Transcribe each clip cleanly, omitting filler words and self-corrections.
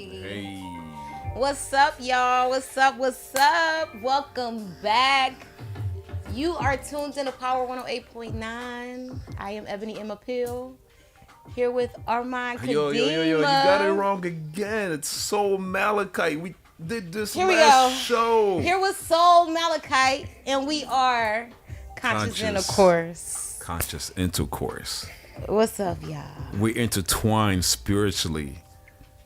Hey. What's up, y'all? What's up? What's up? Welcome back. You are tuned in to Power 108.9. I am Ebony Emma Pill. Here with Armand Kadima. Yo, you got it wrong again. It's Soul Malachite. We did this Here we last go. show. Here with Soul Malachite, and we are Conscious Intercourse. Conscious Intercourse. What's up, y'all? We intertwine spiritually.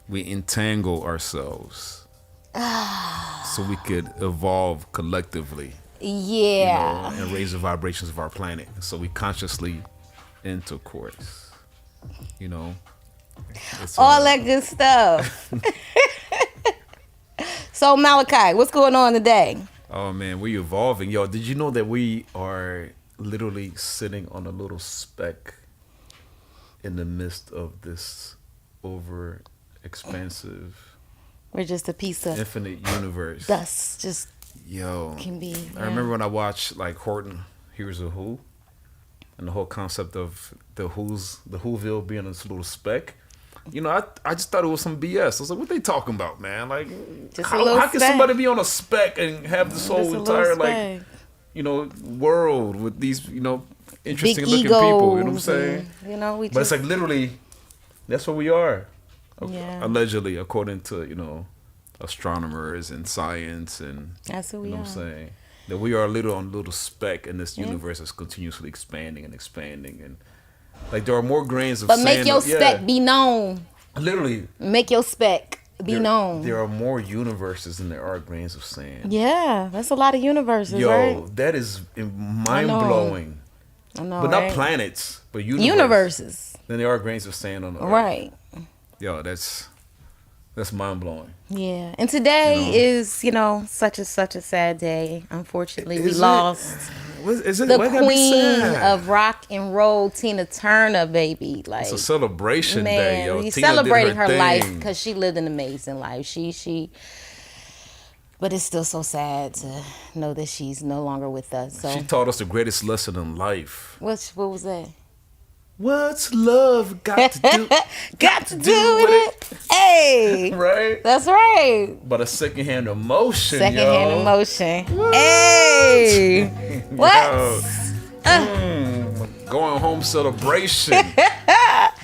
We entangle ourselves so we could evolve collectively. Yeah. And raise the vibrations of our planet. So we consciously intercourse. It's All that good stuff. So, Malachi, what's going on today? Oh man, we're evolving. Yo, did you know that we are literally sitting on a little speck in the midst of this over expansive, We're just a piece of infinite universe? dust. Just Yo, can be. I remember when I watched like Horton Hears a Who, and the whole concept of the Whoville being this little speck. I just thought it was some BS. I was like, what they talking about, man? Like, Just a little how can speck. somebody be on a speck and have this Just whole a entire little like, world with these, interesting big looking egos. people? You know what I'm saying? And, we But it's just like literally, that's what we are. Yeah. Allegedly, according to, astronomers and science and that's who we you know are. what I'm saying? That we are a little speck in this universe that's continuously expanding and expanding, and like there are more grains of But sand. make your spec be known. Literally, Make your spec be known. There are more universes than there are grains of sand. Yeah, that's a lot of universes, Yo, right? that is mind blowing. I know, But right? not planets, but universes. Universes. Then there are grains of sand on the earth. Right. Yo, that's mind blowing. Yeah. And today is, such a sad day. Unfortunately, we Is it? lost Is it? the Why gotta be queen sad? of rock and roll, Tina Turner, baby. Like, It's a celebration man, day, yo. we Tina did celebrating her thing. life because she lived an amazing life. But it's still so sad to know that she's no longer with us. So, She taught us the greatest lesson in life. what was that? What's love got to do? Got to do with it. Hey, Right? that's right. But a secondhand emotion, Secondhand yo. emotion. What? Hey, what? Yo. Going home celebration.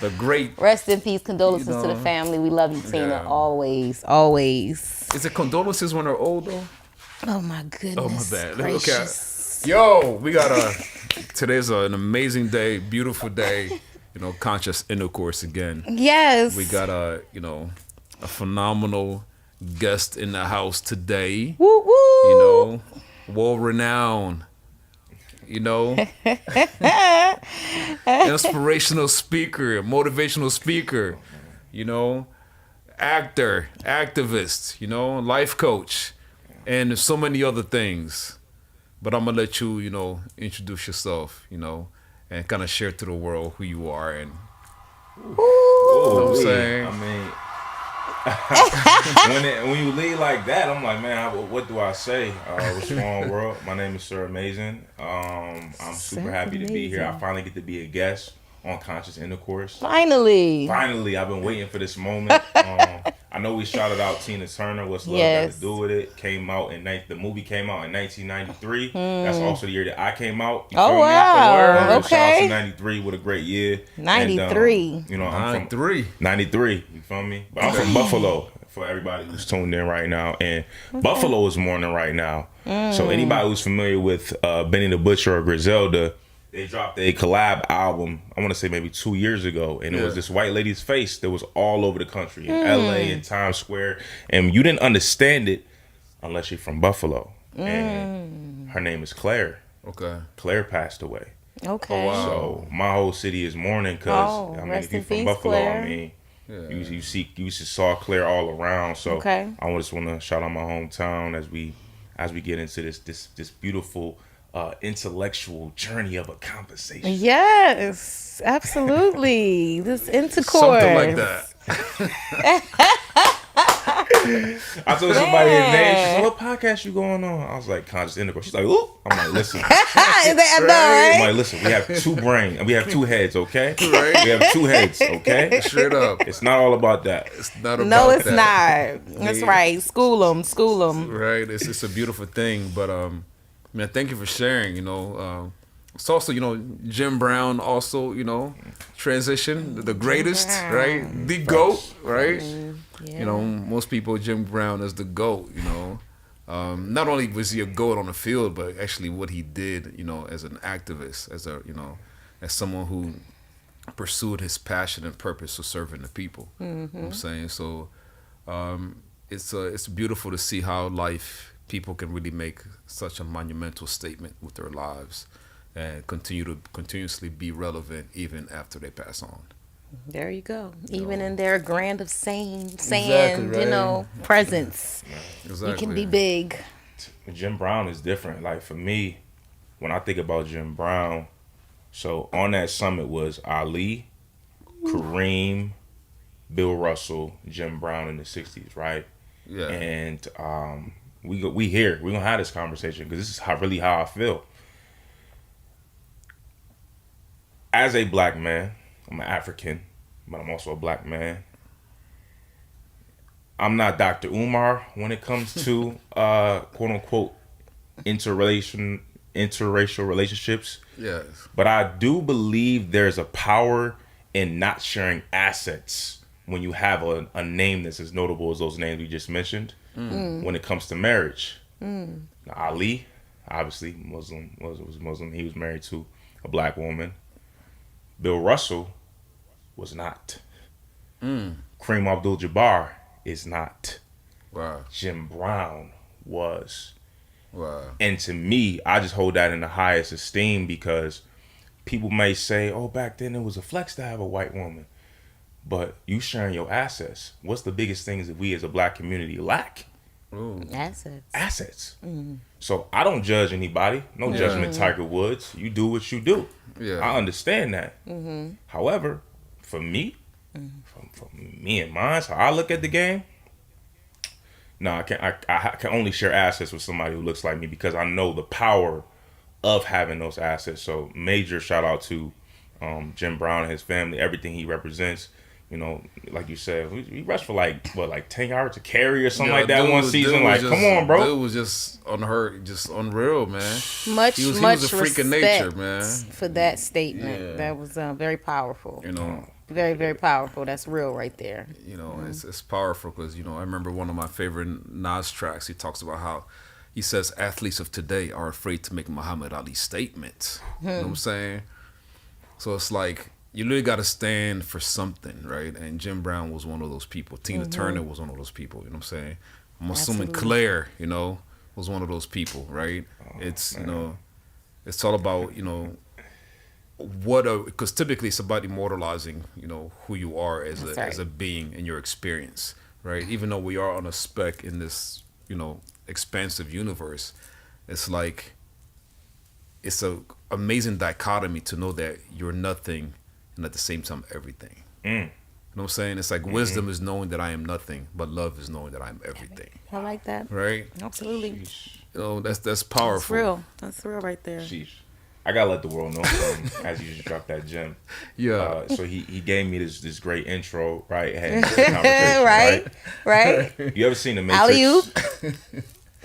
The great. Rest in peace. Condolences to the family. We love you, Tina. Yeah. Always, always. Is it condolences when they're old though? Oh my goodness. Oh my bad. Gracious. Yo, we got today's an amazing day, beautiful day. Conscious intercourse again. Yes. We got a phenomenal guest in the house today. Woo woo. World renowned. Inspirational speaker, motivational speaker. Actor, activist. Life coach, and so many other things. But I'm gonna let you, introduce yourself, and kind of share to the world who you are, and you know what I'm saying. I mean, when you lead like that, I'm like, man, what do I say? What's wrong, world? My name is Sir Aimezing. I'm super happy to be here. I finally get to be a guest on Conscious Intercourse. Finally, I've been waiting for this moment. I know we shouted out Tina Turner. What's Love Got to Do with It? The movie came out in 1993. That's also the year that I came out. You feel me? wow. Shout out Okay. to 93. What a great year. 93. And, I'm from 93. 93. You feel me? But I'm from Buffalo. For everybody who's tuned in right now, and Buffalo is mourning right now. So anybody who's familiar with Benny the Butcher or Griselda, they dropped a collab album, I want to say maybe 2 years ago, and it was this white lady's face that was all over the country, in LA and Times Square, and you didn't understand it unless you're from Buffalo. And her name is Claire. Okay. Claire passed away. Okay. Oh, wow. So my whole city is mourning because if rest you're in from peace, Buffalo, Claire. you saw Claire all around. So Okay. I just want to shout out my hometown as we get into this beautiful intellectual journey of a conversation. Yes, absolutely. This intercourse. Something like that. I told somebody his name. She said, "What podcast you going on?" I was like, "Conscious Intercourse." She's like, "Ooh." I'm like, "Listen." I know, I'm right? like, "Listen, we have two brains and we have two heads, okay? Right. We have two heads, okay? Straight up. It's not all about that." It's not about No, it's that. not. That's right. School them. Right. It's a beautiful thing. But man, thank you for sharing. It's also, Jim Brown also, transition, the greatest, right? The GOAT, right? Yeah. Most people, Jim Brown is the GOAT, Not only was he a GOAT on the field, but actually what he did, as an activist, as someone who pursued his passion and purpose of serving the people. You know what I'm saying? So it's beautiful to see how people can really make such a monumental statement with their lives and continuously be relevant even after they pass on. There you go. Even in their grand of saying, Exactly, right. presence, Exactly. you can be big. Jim Brown is different. Like for me, when I think about Jim Brown, so on that summit was Ali, Kareem, Bill Russell, Jim Brown in the 60s, right? Yeah. And we're gonna have this conversation because this is really how I feel. As a black man, I'm an African, but I'm also a black man. I'm not Dr. Umar when it comes to quote unquote interracial relationships. Yes. But I do believe there's a power in not sharing assets when you have a name that's as notable as those names we just mentioned. When it comes to marriage. Now, Ali, obviously Muslim, was Muslim. He was married to a black woman. Bill Russell was not. Kareem Abdul-Jabbar is not. Wow. Jim Brown was. Wow. And to me, I just hold that in the highest esteem because people may say, "Oh, back then it was a flex to have a white woman." But you sharing your assets. What's the biggest things that we as a black community lack? Ooh. Assets. So I don't judge anybody. No judgment, Tiger Woods. You do what you do. Yeah. I understand that. However, for me, for me and mine, so I look at the game. No, I can only share assets with somebody who looks like me because I know the power of having those assets. So major shout out to Jim Brown and his family, everything he represents. Like you said, he rushed for like 10 yards to carry or something like that one season. Like, come on, bro. Dude was just unhurt, just unreal, man. Much He was a freak of nature, respect man. for that statement. Yeah. That was very powerful. Very, Very powerful. That's real right there. It's powerful because, I remember one of my favorite Nas tracks. He talks about how he says athletes of today are afraid to make Muhammad Ali statements. You know what I'm saying? So it's like, you really got to stand for something, right? And Jim Brown was one of those people. Tina Turner was one of those people, you know what I'm saying? I'm assuming Absolutely. Claire, was one of those people, right? It's, it's all about, because typically it's about immortalizing, who you are as That's a right. as a being in your experience, right? Even though we are on a speck in this, expansive universe, it's like, it's a amazing dichotomy to know that you're nothing and at the same time everything. You know what I'm saying? It's like wisdom is knowing that I am nothing, but love is knowing that I'm everything. I like that. Right? Absolutely. That's powerful. That's real. That's real right there. Sheesh. I gotta let the world know as you just dropped that gem. Yeah. So he gave me this great intro, right? Had this conversation, Right. You ever seen the Matrix? Alley-oop.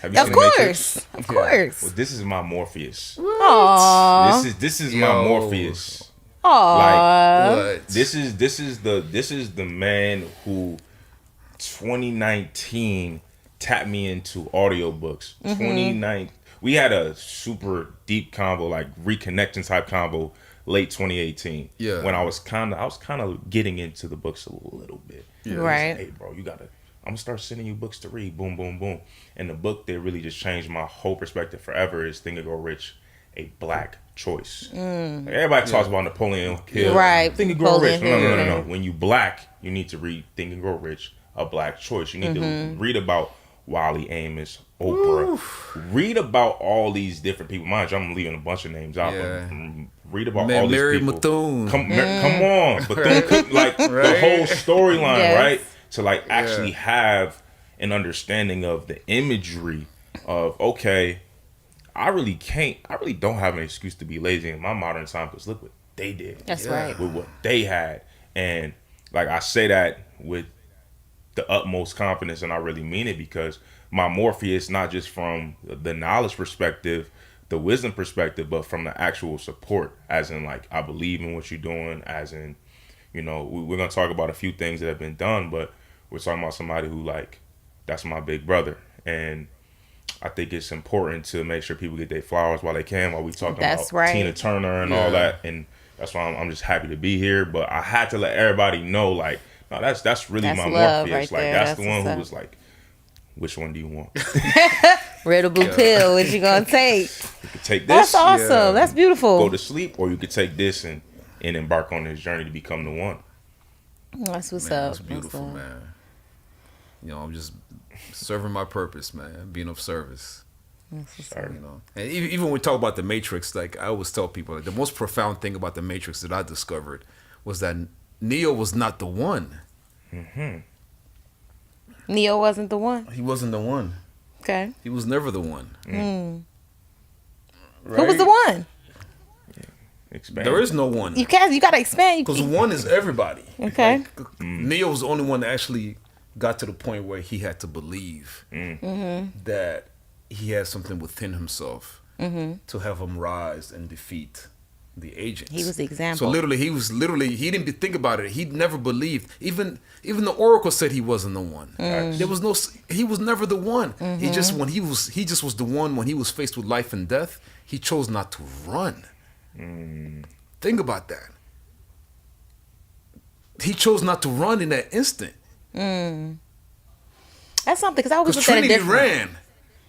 Have you Of seen the Matrix? course. Of course. Well, this is my Morpheus. Aww. This is Yo. my Morpheus. Aww. What? This is the man who 2019 tapped me into audiobooks. 29 we had a super deep convo, like reconnection type convo late 2018. Yeah. When I was kind of getting into the books a little bit. Yeah. Right. Hey bro, I'm gonna start sending you books to read. Boom, boom, boom. And the book that really just changed my whole perspective forever is Think and Grow Rich, a Black Choice. Like everybody talks about Napoleon Hill. Right. Think and Grow Rich. Napoleon No. Hill. When you black, you need to read Think and Grow Rich, a Black Choice. You need to read about Wally Amos, Oprah. Read about all these different people. Mind you, I'm leaving a bunch of names out. Yeah. But read about Man, all these Mary people. Bethune. Come on. Bethune could, like, the Right. whole storyline, Yes. right? To, like, actually have an understanding of the imagery of, okay, I really don't have an excuse to be lazy in my modern time, because look what they did. That's right. With what they had. And like, I say that with the utmost confidence, and I really mean it, because my Morpheus, not just from the knowledge perspective, the wisdom perspective, but from the actual support, as in, like, I believe in what you're doing, as in, you know, we're going to talk about a few things that have been done, but we're talking about somebody who, like, that's my big brother. And I think it's important to make sure people get their flowers while they can, while we talking That's about right. Tina Turner and all that. And that's why I'm just happy to be here. But I had to let everybody know, like, no, that's really That's my love Morpheus. right Like, there. that's the That's one what's who up. was like, which one do you want? Red or blue pill, what you gonna take? You could take That's this, awesome. Yeah. That's beautiful. go to sleep, or you could take this and embark on this journey to become the one. That's what's Man, up. that's beautiful, What's up. man. You know, I'm just serving my purpose, man. Being of service. That's what's Sorry. You know, and even when we talk about the Matrix, like I always tell people, like, the most profound thing about the Matrix that I discovered was that Neo was not the one. Neo wasn't the one. He wasn't the one. Okay. He was never the one. Who was the one? Expand. There is no one. You gotta expand. Because one is everybody. Okay. Neo was the only one that actually got to the point where he had to believe that he had something within himself to have him rise and defeat the agents. He was the example. So he didn't think about it. He never believed. Even the Oracle said he wasn't the one. There was he was never the one. He just was the one when he was faced with life and death. He chose not to run. Think about that. He chose not to run in that instant. That's something, because I always Because looked at it Trinity different. ran.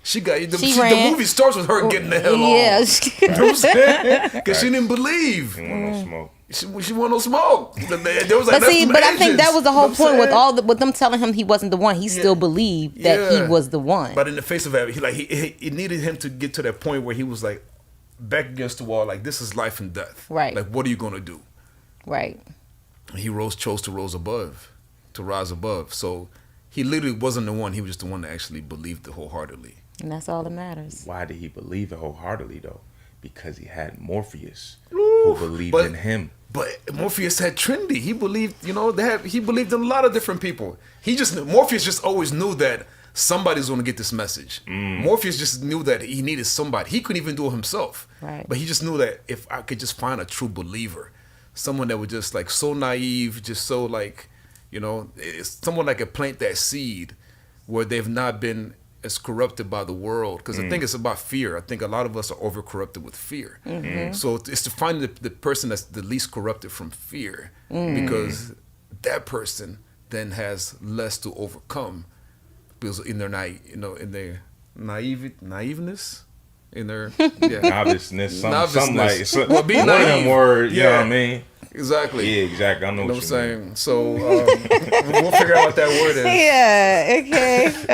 She got the ran. movie starts with her getting the hell Yeah. off. You know what I'm saying? Because she didn't believe. Didn't want no smoke. She wanted no smoke. There was like, But see, that's them I think that agents. was the You know whole what I'm point with saying? with them telling him he wasn't the one. He still believed that he was the one. But in the face of it, he needed him to get to that point where he was like back against the wall, like, this is life and death. Right. Like, what are you gonna do? Right. And he chose to rise above. So he literally wasn't the one. He was just the one that actually believed it wholeheartedly. And that's all that matters. Why did he believe it wholeheartedly, though? Because he had Morpheus, who believed in him. But Morpheus had Trinity. He believed, he believed in a lot of different people. Morpheus just always knew that somebody's going to get this message. Morpheus just knew that he needed somebody. He couldn't even do it himself. Right. But he just knew that if I could just find a true believer, someone that was just like so naive, just so like, someone that could plant that seed where they've not been as corrupted by the world. Because I think it's about fear. I think a lot of us are over corrupted with fear. So it's to find the person that's the least corrupted from fear, because that person then has less to overcome, because in their naiveness, in their Noviceness, something like Well, be one of them naive. words. You know what I mean? Exactly. Yeah, exactly. I know You know what what you I'm mean. saying? So we'll figure out what that word is. Yeah.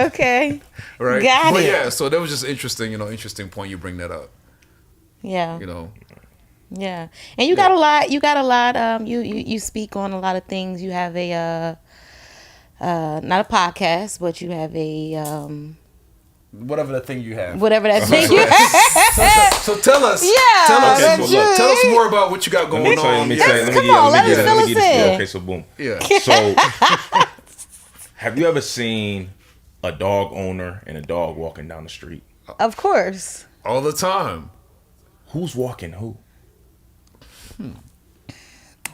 Okay. Right. Got But it. yeah, so that was just interesting, interesting point you bring that up. Yeah. Yeah. And you got a lot. You speak on a lot of things. You have a not a podcast, but you have a Whatever that thing you have. whatever that thing you have. So tell us. Yeah, Tell us. that's true. Tell us more about what you got going on. Come on, let us fill us in. Okay, so boom. Yeah. So, have you ever seen a dog owner and a dog walking down the street? Of course. All the time. Who's walking who?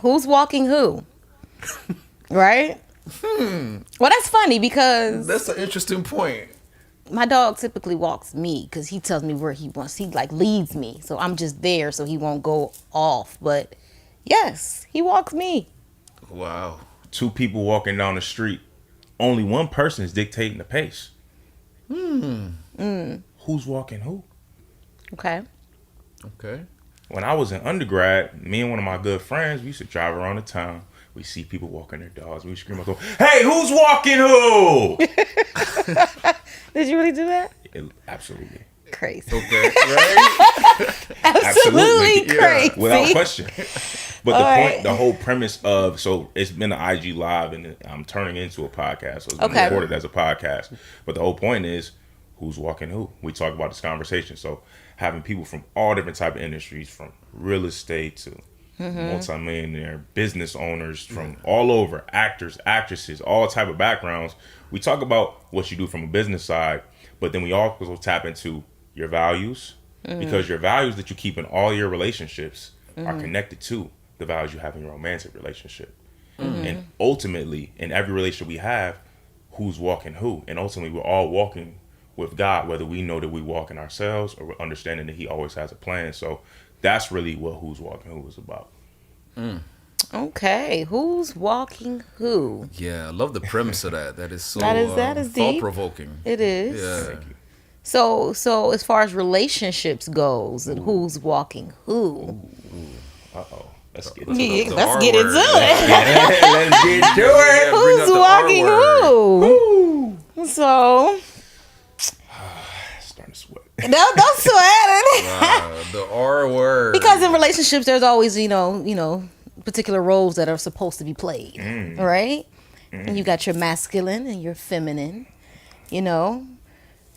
Who's walking who? Right? Well, that's funny because That's an interesting point. my dog typically walks me because he tells me where he wants. He like leads me, so I'm just there so he won't go off. But yes, he walks me. Wow. Two people walking down the street. Only one person is dictating the pace. Who's walking who? Okay. Okay. When I was in undergrad, me and one of my good friends, we used to drive around the town. We see people walking their dogs. We scream out, "Hey, who's walking who?" Did you really do that? Absolutely. Crazy. Okay, right? Absolutely Yeah, crazy. without question. But All the right. point, the whole premise of, so it's been an IG live and I'm turning into a podcast. So it's been Okay. recorded as a podcast. But the whole point is who's walking who. We talk about this conversation. So having people from all different type of industries, from real estate to multimillionaire business owners from all over, actors, actresses, all type of backgrounds. We talk about what you do from a business side, but then we also tap into your values, because your values that you keep in all your relationships are connected to the values you have in your romantic relationship. And ultimately, in every relationship we have, who's walking who? And ultimately, we're all walking with God, whether we know that we walk in ourselves or we're understanding that He always has a plan. So that's really what who's walking who is about. Okay, who's walking who? Yeah, I love the premise of that. That is so That is deep. thought provoking. It is. Yeah. Thank you. So as far as relationships goes, and who's walking who? Uh-oh. Let's get into Yeah, it. The let's R get word. into it. Let's get to it. Yeah, bring Who's up the walking R word. who? So Starting to sweat. don't sweat it. The R word. Because in relationships, there's always particular roles that are supposed to be played, right? And you got your masculine and your feminine,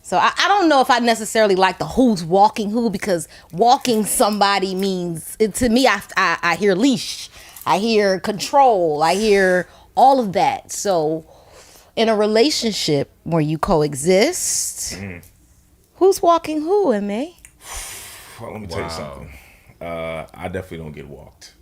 So I don't know if I necessarily like the who's walking who, because walking somebody means, to me, I hear leash, I hear control, I hear all of that. So in a relationship where you coexist, who's walking who, M.A.? Well, let me tell you something. I definitely don't get walked.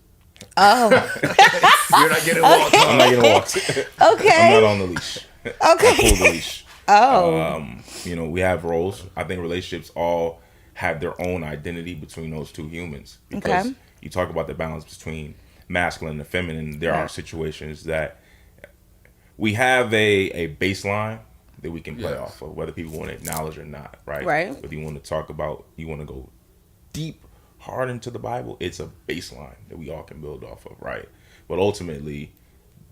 Oh, You're not getting walked I'm on. not getting walked. okay. I'm not on the leash. I Okay. pull the leash. Oh. We have roles. I think relationships all have their own identity between those two humans. Because Okay. you talk about the balance between masculine and feminine. There are situations that we have a baseline that we can play Yes. off of, whether people want to acknowledge or not, right? Right. Whether you want to talk about, you want to go deep, hard into the Bible, it's a baseline that we all can build off of, right? But ultimately,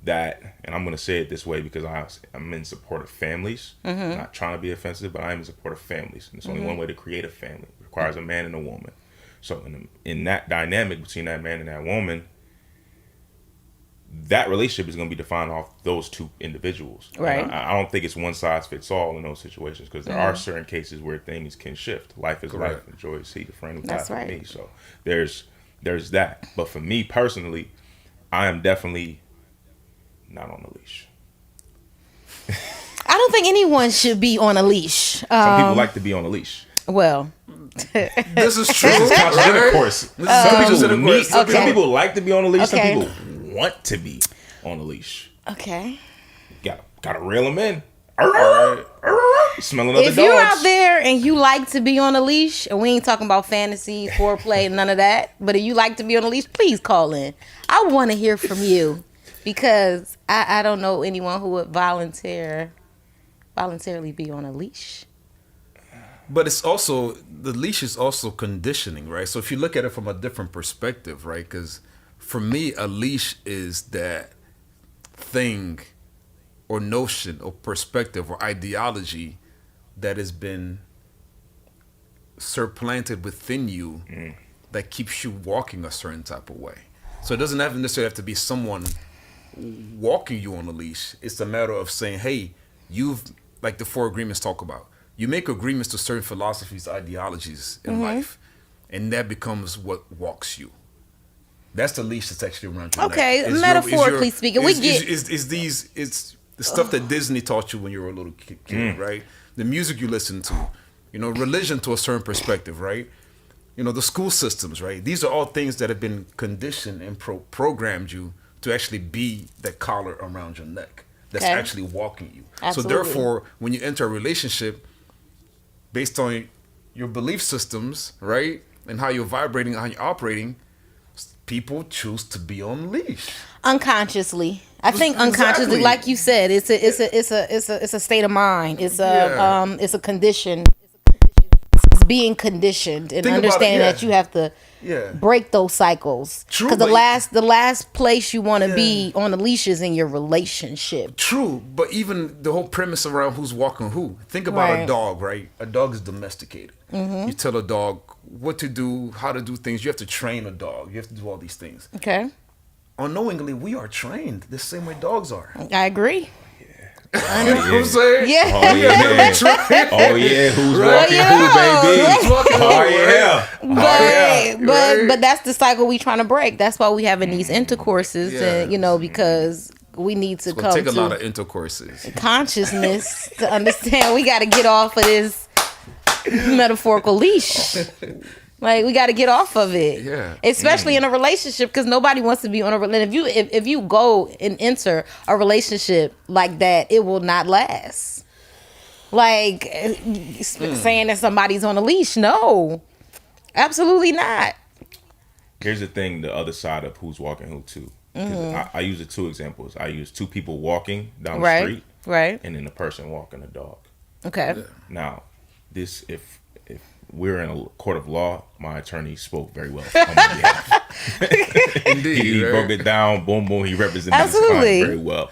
that, and I'm going to say it this way because I'm in support of families, not trying to be offensive, but I am in support of families. And there's only one way to create a family. It requires a man and a woman. So in that dynamic between that man and that woman, that relationship is going to be defined off those two individuals. Right. And I don't think it's one size fits all in those situations, because there are certain cases where things can shift. Life is life. Correct. Enjoy see the friend who That's died for right. me. So there's that. But for me personally, I am definitely not on the leash. I don't think anyone should be on a leash. Some people like to be on a leash. Well, This is true. Conscious intercourse. This is conscious intercourse. Some Okay. people like to be on a leash. Okay. Some people want to be on a leash. okay. Gotta reel them in. Smelling other If dogs. you're out there and you like to be on a leash, and we ain't talking about fantasy, foreplay, none of that, but if you like to be on a leash, please call in. I want to hear from you, because I don't know anyone who would voluntarily be on a leash. But it's also, the leash is also conditioning, right? So if you look at it from a different perspective, right? Because for me, a leash is that thing or notion or perspective or ideology that has been supplanted within you that keeps you walking a certain type of way. So it doesn't necessarily have to be someone walking you on a leash. It's a matter of saying, hey, like the 4 agreements talk about, you make agreements to certain philosophies, ideologies in life, and that becomes what walks you. That's the leash that's actually around your Okay, neck. metaphorically speaking, we get- It's the stuff that Disney taught you when you were a little kid, right? The music you listen to, religion to a certain perspective, right? The school systems, right? These are all things that have been conditioned and programmed you to actually be that collar around your neck that's Okay. actually walking you. Absolutely. So therefore, when you enter a relationship, based on your belief systems, right, and how you're vibrating, how you're operating, people choose to be on leash. Unconsciously, I think unconsciously, Exactly. like you said, it's a state of mind. It's a Yeah. it's a condition. being conditioned and Think about it, understanding yeah. that you have to Yeah. break those cycles. True, Because the last place you want to Yeah. be on the leash is in your relationship. True, but even the whole premise around who's walking who. Think about Right. a dog, right? A dog is domesticated. You tell a dog what to do, how to do things. You have to train a dog. You have to do all these things. Okay, Unknowingly, we are trained the same way dogs are. I agree. You know what I'm saying? Yeah. Oh yeah. Oh yeah. Who's walking who, baby? Who's walking who, Oh right? yeah. Oh yeah. But that's the cycle we trying to break. That's why we having these intercourses, and Yes. because we need to It's gonna come take a lot to of intercourses. consciousness to understand we got to get off of this metaphorical leash. Like we got to get off of it, Yeah. Especially in a relationship, because nobody wants to be on a relationship. If you go and enter a relationship like that, it will not last. Like saying that somebody's on a leash, no, absolutely not. Here's the thing: the other side of who's walking who too. 'Cause I use the two examples. I use two people walking down the Right, street, right, and then the person walking a dog. okay, Now, this if we're in a court of law, my attorney spoke very well on my behalf. Indeed, He right? broke it down. Boom, boom. He represented his Absolutely. client very well.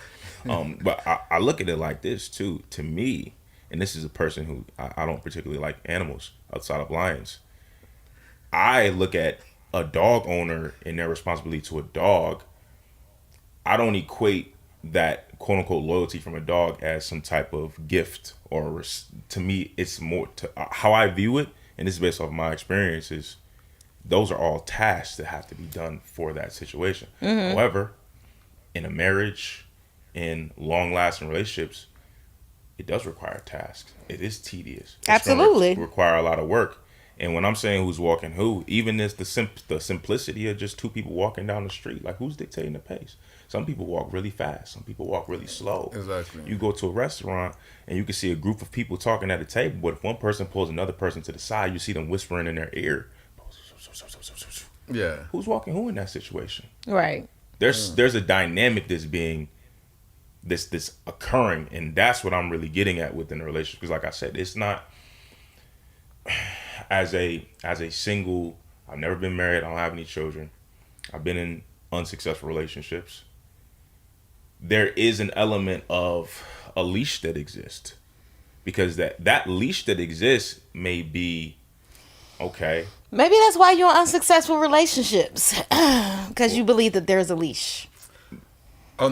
But I look at it like this too. To me, and this is a person who I don't particularly like animals outside of lions. I look at a dog owner and their responsibility to a dog. I don't equate that quote unquote loyalty from a dog as some type of gift to me, it's more to how I view it. And this is based off my experiences. Those are all tasks that have to be done for that situation. However, in a marriage, in long-lasting relationships, it does require tasks. It is tedious. It's Absolutely. gonna require a lot of work. And when I'm saying who's walking who, even this the simplicity of just two people walking down the street, like who's dictating the pace? Some people walk really fast. Some people walk really slow. Exactly. You go to a restaurant and you can see a group of people talking at a table, but if one person pulls another person to the side, you see them whispering in their ear. Yeah. Who's walking who in that situation? right. There's a dynamic that's being this occurring, and that's what I'm really getting at within a relationship. Because like I said, it's not as a single. I've never been married. I don't have any children. I've been in unsuccessful relationships. There is an element of a leash that exists, because that leash that exists may be okay. Maybe that's why you're in unsuccessful relationships, because you believe that there's a leash.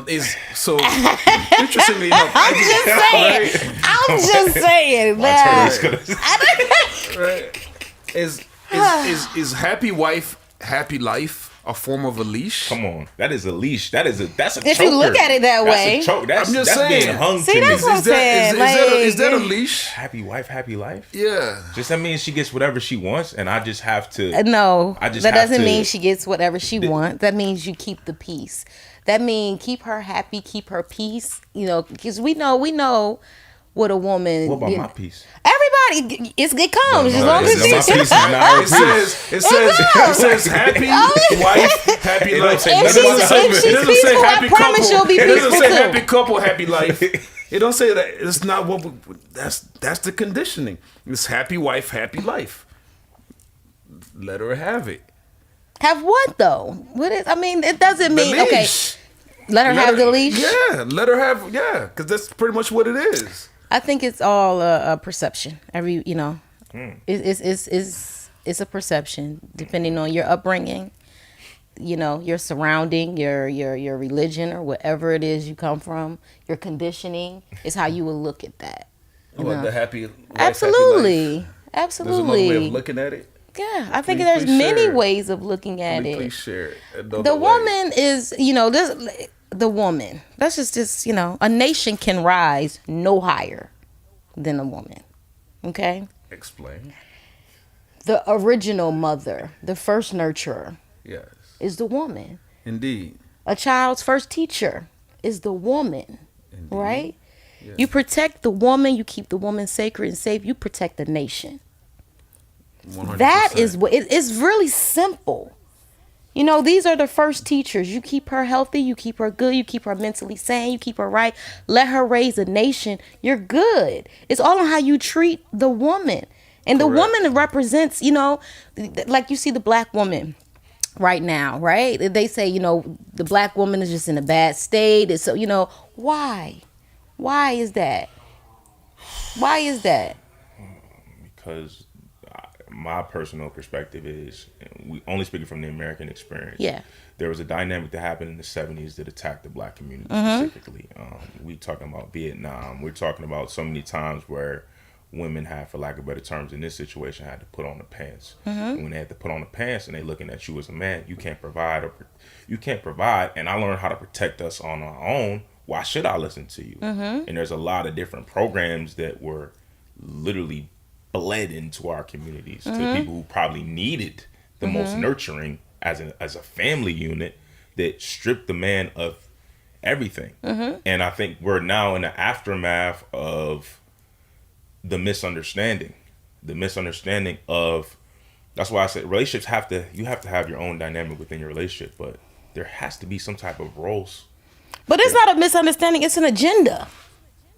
Is so interestingly enough. I'm just saying. Right. Is happy wife, happy life a form of a leash? Come on, that is a leash. That's a choker. If you look at it that way. That's I'm just that's saying. being hung See, to that's me. what I'm saying. Is that a leash? Happy wife, happy life. Yeah. Just that means she gets whatever she wants, and I just have to. No, I just that have doesn't to- mean she gets whatever she wants. That means you keep the peace. That means keep her happy, keep her peace. Because we know what a woman. What about my piece? Everybody, it comes as long as my she. piece is not her It piece. says happy wife, happy life. say If nothing she's, about if she's It doesn't say peaceful, I happy promise couple. she'll be It peaceful doesn't say too. happy couple, happy life. It don't say that. It's not what. That's the conditioning. It's happy wife, happy life. Let her have it. Have what though? What is? I mean, it doesn't The mean okay. leash. Let her have the leash. Yeah, let her have. Yeah, because that's pretty much what it is. I think it's all a perception. It's a perception depending on your upbringing, your surrounding, your religion or whatever it is you come from, your conditioning is how you will look at that. What, the happy wife, Absolutely, happy life? absolutely. There's another way of looking at it. Yeah, I think Please- there's please many share. ways of looking at it. Please share it. The woman is, the woman. That's just, a nation can rise no higher than a woman. Okay? Explain. The original mother, the first nurturer Yes. is the woman. Indeed. A child's first teacher is the woman. Indeed. Right? Yes. You protect the woman, you keep the woman sacred and safe, you protect the nation. 100%. That is what it's really simple. These are the first teachers. You keep her healthy, you keep her good, you keep her mentally sane, you keep her right. Let her raise a nation. You're good. It's all on how you treat the woman. And the Correct. woman represents, like you see the black woman right now, right? They say, the black woman is just in a bad state. And so, why? Why is that? Why is that? Because my personal perspective is, we only speaking from the American experience. Yeah. There was a dynamic that happened in the 70s that attacked the black community Mm-hmm. specifically. We talking about Vietnam. We're talking about so many times where women have, for lack of better terms, in this situation, had to put on the pants. Mm-hmm. And when they had to put on the pants and they looking at you as a man, you can't provide. And I learned how to protect us on our own. Why should I listen to you? Mm-hmm. And there's a lot of different programs that were literally bled into our communities Mm-hmm. to people who probably needed the most nurturing as a family unit, that stripped the man of everything. Mm-hmm. And I think we're now in the aftermath of the misunderstanding of, that's why I said relationships you have to have your own dynamic within your relationship, but there has to be some type of roles. But it's not a misunderstanding. It's an agenda.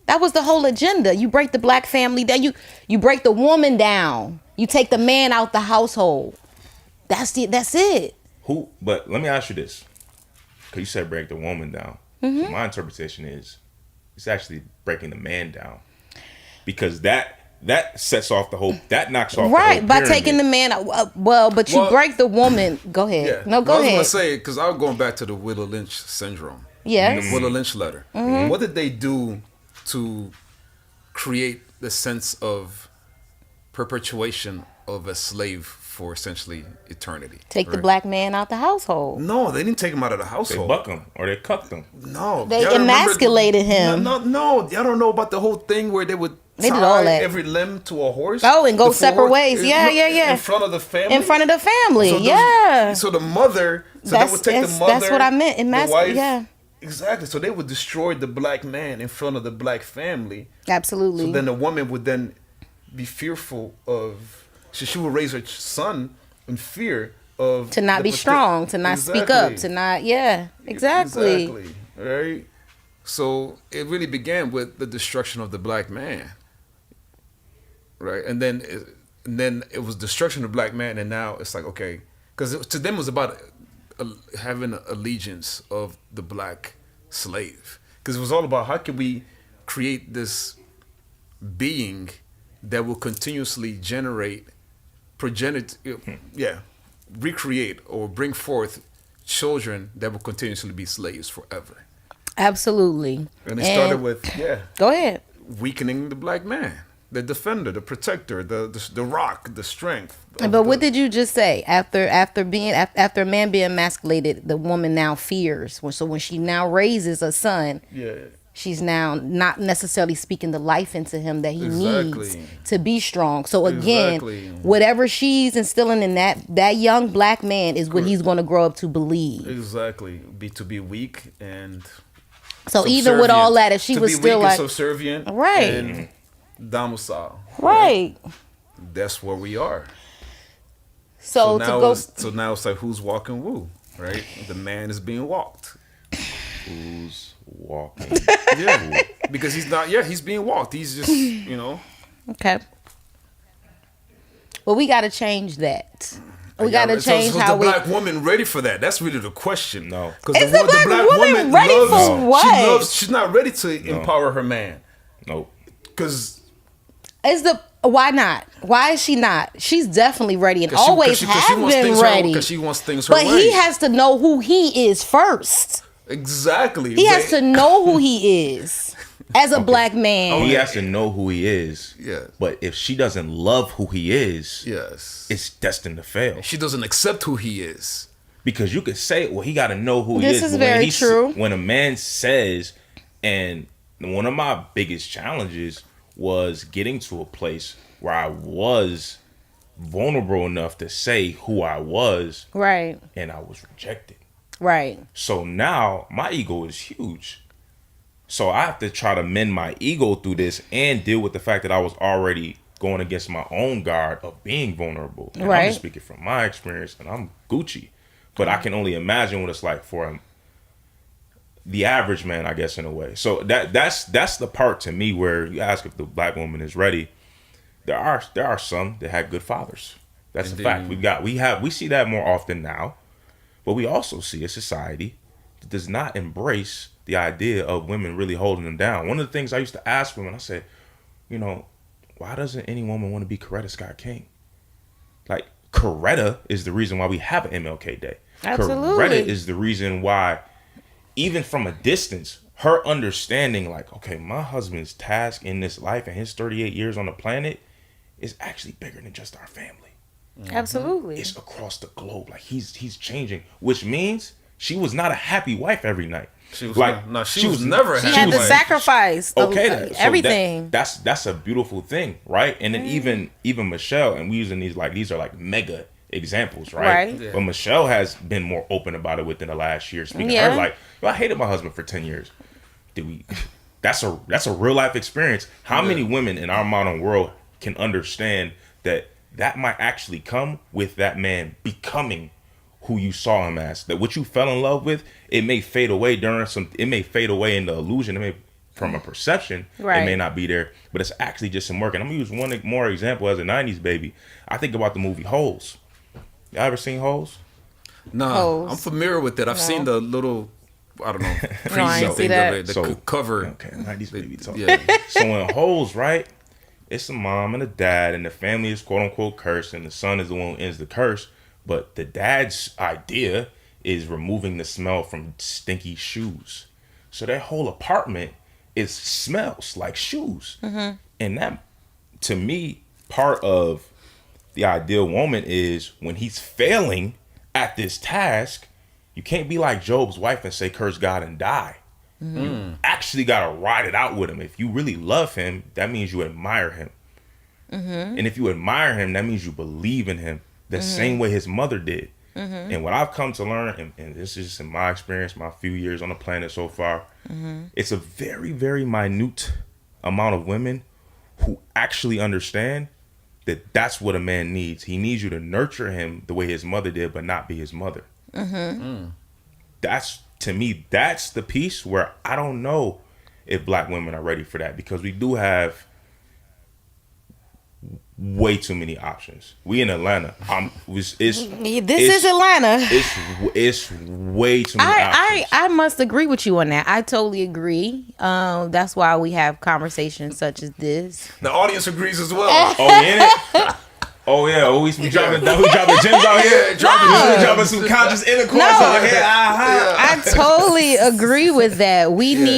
That was the whole agenda. You break the black family down. You break the woman down. You take the man out the household. That's it. But let me ask you this, because you said break the woman down. Mm-hmm. So my interpretation is it's actually breaking the man down, because that sets off the whole, that knocks off Right, the by whole taking the man out. But you Well- break the woman. Go ahead. Yeah. No, go I was ahead. gonna say, because I was going back to the Willow Lynch syndrome. Yes. The Willow Lynch letter. Mm-hmm. What did they do to create the sense of perpetuation of a slave for essentially eternity? Take the right? black man out the household. No, they didn't take him out of the They household. buck him or they cuck them. No, They y'all remember- emasculated him. No, y'all don't know about the whole thing where they would They did tie all that. every limb to a horse. Oh, and go before- separate ways. Yeah, no, yeah. In front of the family. In front of the family. So those- yeah. So the mother. So That's- they would take the that's- mother. that's what I meant, The wife. yeah. Exactly. So they would destroy the black man in front of the black family. Absolutely. So then the woman would then be fearful of. She would raise her son in fear of to not the be strong, to not speak up, Exactly. to not, exactly. Right. So it really began with the destruction of the black man. Right, and then it was destruction of the black man, and now it's like, okay, because to them it was about having allegiance of the black slave, because it was all about how can we create this being that will continuously recreate or bring forth children that will continuously be slaves forever. Absolutely. And it started with Go ahead. weakening the black man, the defender, the protector, the rock, the strength. But what did you just say? After a man being emasculated, the woman now fears. So when she now raises a son, she's now not necessarily speaking the life into him that he needs to be strong. So again, whatever she's instilling in that young black man is what he's going to grow up to believe. Exactly. To be weak and so even with all that, if she was still like subservient, right, and domicile, right, that's where we are. So now it's like who's walking woo, right? The man is being walked. Who's walking? Yeah, because he's not. Yeah, he's being walked. He's just, Okay. Well, we got to change that. We got to So change is how the black woman ready for that? That's really the question. No. Because Is the black woman ready for what? She's not ready to empower her man. Nope. Because why not? Why is she not? She's definitely ready and always has been ready. Because she wants things her way. But he has to know who he is first. Exactly. He has to know who he is as a black man. He has to know who he is. Yeah. But if she doesn't love who he is, yes, it's destined to fail. She doesn't accept who he is. Because you could say, well, he got to know who he is. This is very true. When a man says, and one of my biggest challenges was getting to a place where I was vulnerable enough to say who I was. Right. And I was rejected. Right. So now my ego is huge. So I have to try to mend my ego through this and deal with the fact that I was already going against my own guard of being vulnerable. And I'm just speaking from my experience, and I'm Gucci. But I can only imagine what it's like for the average man, I guess, in a way. So that's the part to me where you ask if the black woman is ready. there are some that had good fathers. That's Indeed. a fact. We see that more often now, but we also see a society that does not embrace the idea of women really holding them down. One of the things I used to ask women, I said, you know, why doesn't any woman want to be Coretta Scott King? Like, Coretta is the reason why we have an MLK Day. Absolutely. Coretta is the reason why, even from a distance, her understanding, like, okay, my husband's task in this life and his 38 years on the planet is actually bigger than just our family. Absolutely. It's across the globe. Like, he's changing, which means she was not a happy wife every night. She was she was never. She had to sacrifice everything. That's a beautiful thing, right? And then even Michelle, and we using these are like mega examples, right? Right. Yeah. But Michelle has been more open about it within the last year. Speaking of her, like, I hated my husband for 10 years. That's a real life experience. How many women in our modern world can understand that might actually come with that man becoming who you saw him as? That what you fell in love with, it may fade away it may fade away in the illusion. From a perception, right. It may not be there, but it's actually just some work. And I'm gonna use one more example as a 90s baby. I think about the movie Holes. Y'all ever seen Holes? Nah, Holes. I'm familiar with it. I've seen the little, I don't know, I preview ain't see thing that. of it, the cover. Okay, 90s baby talk. Yeah. So in Holes, right, it's a mom and a dad, and the family is quote unquote cursed, and the son is the one who ends the curse. But the dad's idea is removing the smell from stinky shoes. So that whole apartment smells like shoes. Mm-hmm. And that, to me, part of the ideal woman is when he's failing at this task, you can't be like Job's wife and say, curse God and die. Mm-hmm. You actually got to ride it out with him. If you really love him, that means you admire him. Mm-hmm. And if you admire him, that means you believe in him the same way his mother did. Mm-hmm. And what I've come to learn, and this is just in my experience, my few years on the planet so far, it's a very, very minute amount of women who actually understand that that's what a man needs. He needs you to nurture him the way his mother did, but not be his mother. Mm-hmm. That's, to me, that's the piece where I don't know if black women are ready for that, because we do have way too many options. We in Atlanta. This is Atlanta. It's way too many options. I must agree with you on that. I totally agree. That's why we have conversations such as this. The audience agrees as well. Oh, you in it? Oh yeah, always be dropping gems out here. Dropping some conscious intercourse out here. I totally agree with that.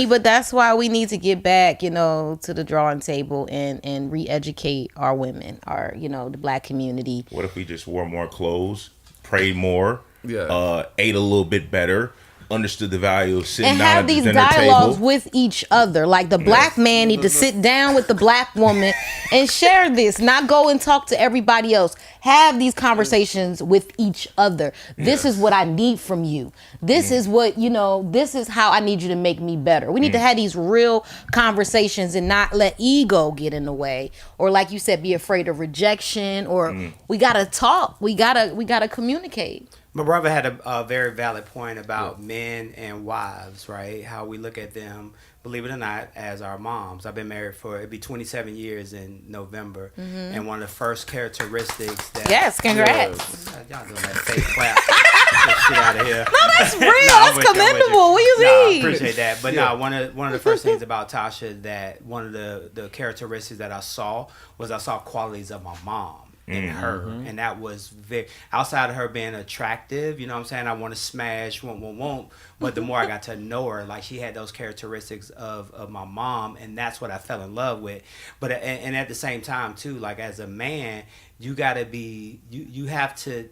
But that's why we need to get back, to the drawing table and re-educate our women, the black community. What if we just wore more clothes, prayed more, ate a little bit better, understood the value of sitting and down have at the these dinner dialogues table with each other? Like the black man need to sit down with the black woman and share this, not go and talk to everybody else. Have these conversations with each other. This is what I need from you. This is what, this is how I need you to make me better. We need to have these real conversations and not let ego get in the way, or like you said, be afraid of rejection, or we got to talk. We got to communicate. My brother had a very valid point about men and wives, right? How we look at them, believe it or not, as our moms. I've been married it'd be 27 years in November. Mm-hmm. And one of the first characteristics that... Yes, congrats. Y'all doing that fake clap. Get this shit out of here. No, that's real. That's commendable. What do you mean? I appreciate that. But one of the first things about Tasha, that one of the characteristics that I saw qualities of my mom in her, and that was very, outside of her being attractive, you know what I'm saying, I want to smash, won't, but the more I got to know her, like, she had those characteristics of my mom, and that's what I fell in love with. But and at the same time too, like, as a man, you gotta be, you have to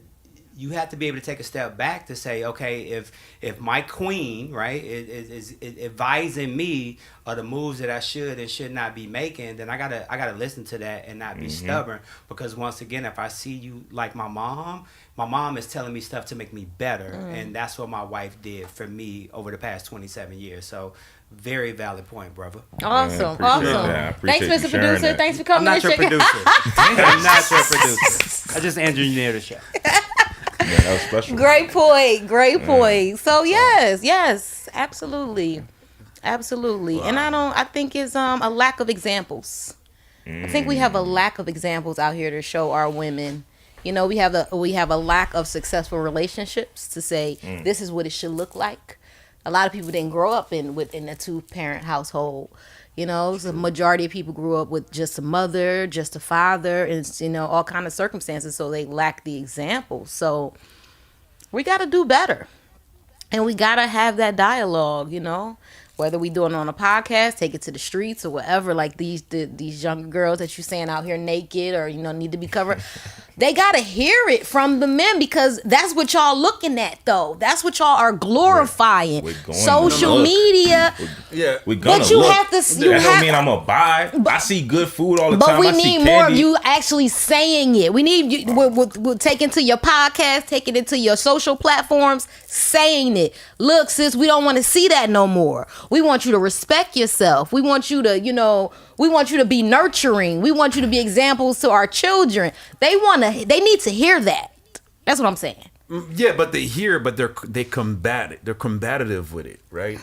be able to take a step back to say, okay, if my queen, right, is advising me of the moves that I should and should not be making, then I gotta listen to that and not be stubborn. Because once again, if I see you like my mom is telling me stuff to make me better, and that's what my wife did for me over the past 27 years. So, very valid point, brother. Awesome. Thanks, Mr. Producer. That. Thanks for coming. I'm not your producer. I'm not your producer. I just engineer the show. Yeah, that was special. Great point. So yes, absolutely. And I think it's a lack of examples. I think we have a lack of examples out here to show our women. You know, we have a lack of successful relationships to say this is what it should look like. A lot of people didn't grow up in a 2-parent household. You know, so the majority of people grew up with just a mother, just a father, and all kind of circumstances. So they lack the example. So we got to do better, and we got to have that dialogue. Whether we do it on a podcast, take it to the streets or whatever. Like these younger girls that you're saying out here naked or need to be covered. They gotta hear it from the men because that's what y'all looking at though. That's what y'all are glorifying. Social media. We're gonna but you look. have to. That don't mean I'm gonna buy. I see good food all the time. But we I see need more of candy. you actually saying it. We need you. We'll take it to your podcast, take it into your social platforms, saying it. Look, sis, we don't want to see that no more. We want you to respect yourself. We want you to, we want you to be nurturing. We want you to be examples to our children. They need to hear that. That's what I'm saying. Yeah, but they hear, but they combat it. They're combative with it, right?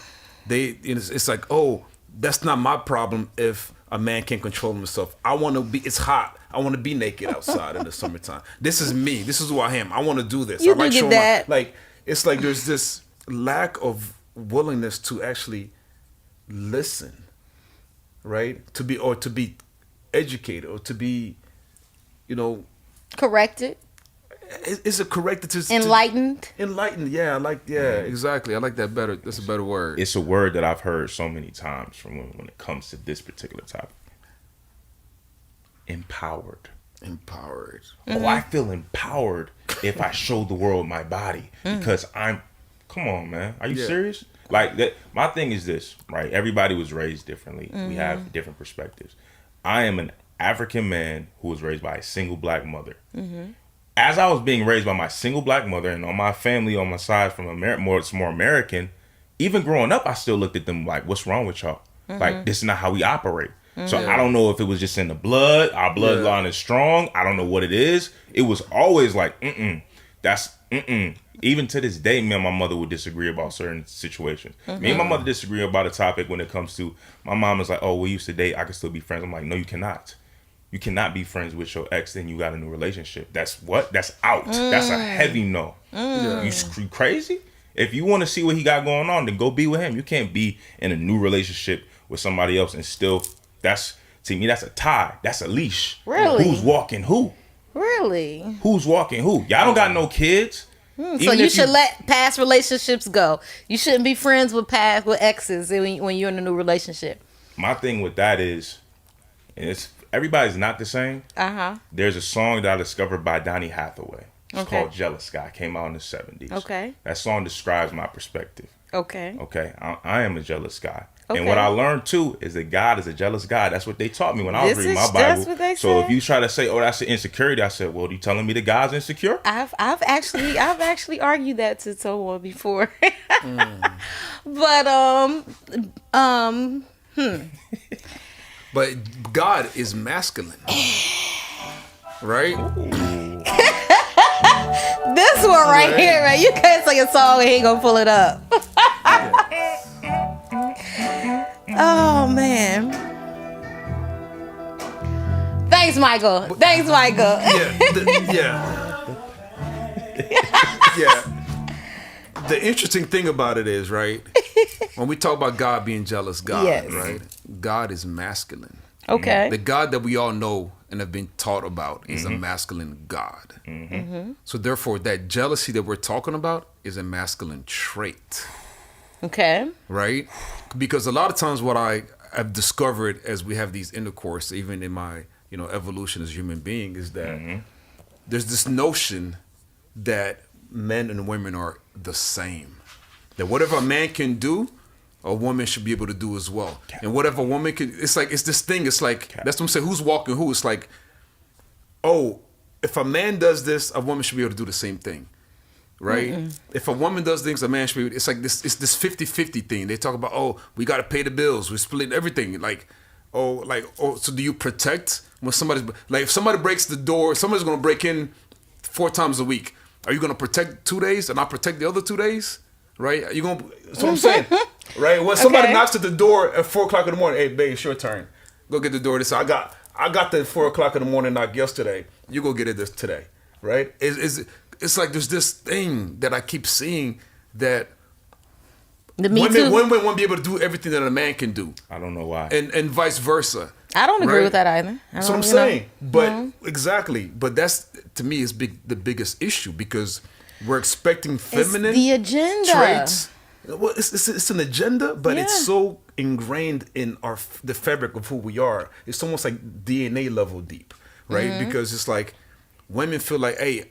It's like, oh, that's not my problem if a man can't control himself. I want to be. It's hot. I want to be naked outside in the summertime. This is me. This is who I am. I want to do this. You I like do get showing that. it's like there's this lack of willingness to actually listen, right? To be educated or to be, Corrected. Is it corrected to Enlightened. Enlightened, yeah. Exactly. I like that better. That's a better word. It's a word that I've heard so many times from women when it comes to this particular topic. Empowered. Mm-hmm. Oh, I feel empowered if I show the world my body because come on, man. Are you serious? Like that. My thing is this, right? Everybody was raised differently. We have different perspectives. I am an African man who was raised by a single black mother. As I was being raised by my single black mother and on my family on my side from more American, even growing up, I still looked at them like, what's wrong with y'all? Like, this is not how we operate. So I don't know if it was just in the blood. Our bloodline is strong. I don't know what it is. It was always like, that's. Even to this day, me and my mother would disagree about certain situations. Me and my mother disagree about a topic when it comes to, my mom is like, oh, we used to date. I can still be friends. I'm like, no, you cannot. You cannot be friends with your ex and you got a new relationship. That's what? That's out. That's a heavy no. You crazy? If you want to see what he got going on, then go be with him. You can't be in a new relationship with somebody else and still, to me, that's a tie. That's a leash. Really? Who's walking who? Really? Who's walking who? Y'all don't got no kids. So you should let past relationships go. You shouldn't be friends with exes when you're in a new relationship. My thing with that is, and everybody's not the same. There's a song that I discovered by Donny Hathaway. It's called Jealous Guy. Came out in the 70s. Okay. That song describes my perspective. Okay. I am a jealous guy. And what I learned too is that God is a jealous God. That's what they taught me when I was reading my Bible. That's what they So say. if you try to say, "Oh, that's an insecurity," I said, "Well, are you telling me that God's insecure?" I've actually argued that to someone before. But But God is masculine, right? this one right here, man, you can't sing a song and he ain't gonna pull it up. Oh man. Thanks, Michael. Yeah. The interesting thing about it is, right, when we talk about God being jealous God, right, God is masculine. Okay. The God that we all know and have been taught about is a masculine God. So therefore, that jealousy that we're talking about is a masculine trait. Okay. Right? Because a lot of times what I have discovered as we have these intercourse, even in my evolution as a human being, is that there's this notion that men and women are the same. That whatever a man can do, a woman should be able to do as well. And whatever a woman can, it's this thing, it's like, that's what I'm saying, who's walking who? It's like, oh, if a man does this, a woman should be able to do the same thing. Right? If a woman does things, a man should be able, it's like this 50-50 thing. They talk about, oh, we got to pay the bills. We're splitting everything. So do you protect when if somebody breaks the door, somebody's going to break in 4 times a week. Are you going to protect 2 days and not protect the other 2 days? Right? Are you going to, that's what I'm saying. Right? When somebody knocks at the door at 4 o'clock in the morning, hey, babe, it's your turn. Go get the door. I I got the 4:00 in the morning knock yesterday. You go get it this today, right? It's like there's this thing that I keep seeing that The Me Too. women won't be able to do everything that a man can do, I don't know why. and vice versa. I don't agree right? with that either. That's what I'm saying. But exactly. But that's to me is the biggest issue because we're expecting feminine It's the agenda. traits. Well, it's an agenda, but Yeah. it's so ingrained in the fabric of who we are. It's almost like DNA level deep, right? Mm-hmm. Because it's like women feel like, hey,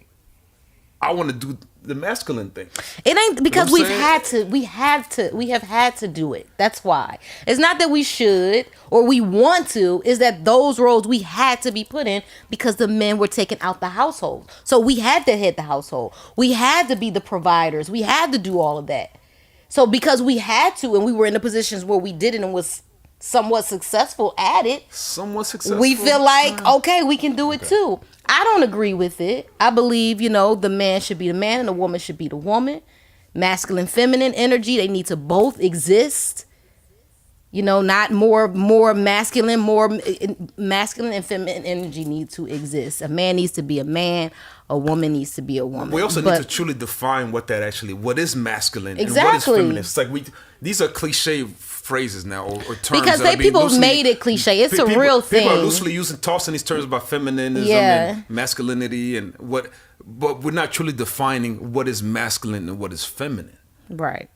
I want to do the masculine thing. It ain't because You know we've what I'm had to. We have had to do it. That's why. It's not that we should or we want to. Is that those roles we had to be put in because the men were taken out the household. So we had to head the household. We had to be the providers. We had to do all of that. So because we had to, and we were in the positions where we did it and was somewhat successful at it, Somewhat successful. we feel like, okay, we can do it too. I don't agree with it. I believe, the man should be the man and the woman should be the woman. Masculine, feminine energy, they need to both exist. Not more masculine, masculine and feminine energy need to exist. A man needs to be a man. A woman needs to be a woman. We also need to truly define what is masculine and what is Exactly. feminine. It's like these are cliche phrases now or terms. Because that are being people loosely- made it cliche. It's a people- real thing. People are loosely tossing these terms about feminism Yeah. and masculinity and what, but we're not truly defining what is masculine and what is feminine. Right.